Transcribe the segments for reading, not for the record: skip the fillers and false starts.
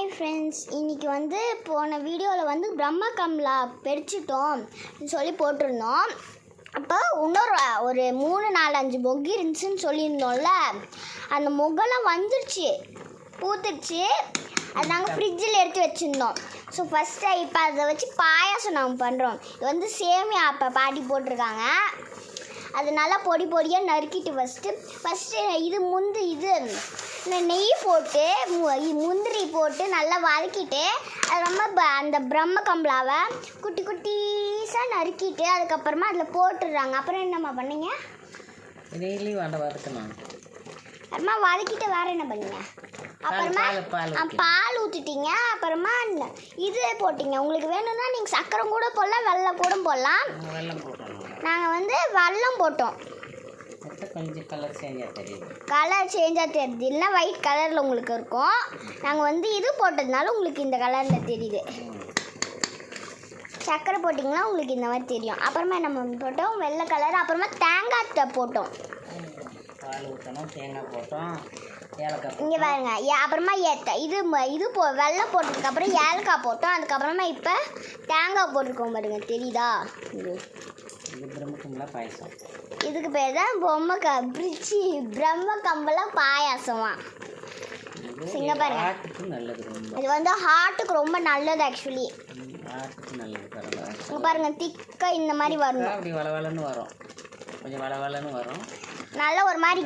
Hi friends, இன்றைக்கி வந்து போன வீடியோவில் வந்து பிரம்ம கமலா பறிச்சிட்டோம் சொல்லி போட்டிருந்தோம். அப்போ இன்னொரு ஒரு 3-4-5 மொக்கு இருந்துச்சுன்னு சொல்லியிருந்தோம்ல, அந்த மொக்கெல்லாம் வந்துருச்சு, பூத்துருச்சு. அது நாங்கள் ஃப்ரிட்ஜில் எடுத்து வச்சுருந்தோம். ஸோ ஃபஸ்ட்டு இப்போ அதை வச்சு பாயாசம் நாங்கள் பண்ணுறோம். இது வந்து சேமியா அப்போ பாட்டி போட்டிருக்காங்க. அது நல்லா பொடி பொடியாக நறுக்கிட்டு ஃபஸ்ட்டு இது நெய் போட்டு முந்திரி போட்டு நல்லா வதக்கிட்டு அது ரொம்ப அந்த பிரம்ம கமலாவை குட்டி குட்டீஸாக நறுக்கிட்டு அதுக்கப்புறமா அதில் போட்டுடுறாங்க. அப்புறம் என்னம்மா பண்ணீங்க? அப்புறமா வதக்கிட்டு வேறு என்ன பண்ணீங்க? அப்புறமா பால் ஊற்றிட்டீங்க. அப்புறமா இது போட்டிங்க. உங்களுக்கு வேணும்னா நீங்கள் சக்கரை கூட போடலாம், வெல்லம் கூட போடலாம். நாங்கள் வந்து வெல்லம் போட்டோம். கொஞ்சம் கலர் சேஞ்சாக தெரியுது, இல்லைன்னா ஒயிட் கலரில் உங்களுக்கு இருக்கும். நாங்கள் வந்து இது போட்டதுனால உங்களுக்கு இந்த கலரில் தெரியுது. சக்கரை போட்டிங்கன்னா உங்களுக்கு இந்த மாதிரி தெரியும். அப்புறமா நம்ம போட்டோம் வெள்ளை கலர். அப்புறமா தேங்காய் போட்டோம். பால் ஊற்றணும், தேங்காய் போட்டோம், ஏலக்காய். இங்கே பாருங்க. அப்புறமா வெள்ளம் போட்டதுக்கப்புறம் ஏலக்காய் போட்டோம். அதுக்கப்புறமா இப்போ தேங்காய் போட்டிருக்கோம் பாருங்க, தெரியுதா? இது பிரம்ம கமலா பாயசம். இதுக்கு பேர் தான் பிரம்ம கமலா பாயாசமா. இங்கே பாருங்க, நல்லது. இது வந்து ஹார்ட்டுக்கு ரொம்ப நல்லது. ஆக்சுவலி ஹார்ட்டுக்கு நல்லது. பரவாயில்ல. இங்கே பாருங்க, திக்காக இந்த மாதிரி வரும். அப்படி வளவலன்னு வரும், கொஞ்சம் வளவலன்னு வரும். நல்லா ஒரு மாதிரி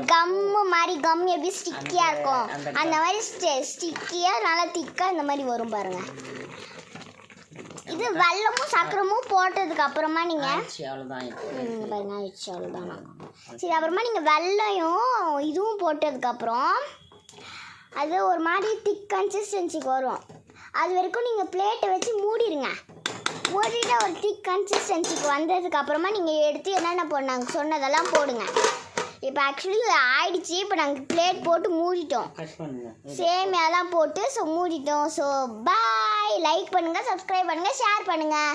கம் எப்படி ஸ்டிக்கியாக இருக்கும், அந்த மாதிரி ஸ்டிக்கியாக நல்லா திக்காக இந்த மாதிரி வரும் பாருங்க. இது வெல்லமும் சக்கரமும் போட்டதுக்கு அப்புறமா நீங்கள் பாருங்க ஆயிடுச்சு, அவ்வளோதானா? சரி, அப்புறமா நீங்கள் வெள்ளையும் இதுவும் போட்டதுக்கப்புறம் அது ஒரு மாதிரி திக் கன்சிஸ்டன்சிக்கு வரும். அது வரைக்கும் நீங்கள் பிளேட்டை வச்சு மூடிடுங்க. மூடிட்டு ஒரு திக் கன்சிஸ்டன்சிக்கு வந்ததுக்கப்புறமா நீங்கள் எடுத்து என்னென்ன போடணும் சொன்னதெல்லாம் போடுங்க. இப்போ ஆக்சுவலி ஆயிடுச்சு. இப்போ நாங்கள் பிளேட் போட்டு மூடிட்டோம், சேமியாலாம் போட்டு. ஸோ மூடிட்டோம். So bye. லைக் பண்ணுங்கள், சப்ஸ்கிரைப் பண்ணுங்கள், ஷேர் பண்ணுங்கள்.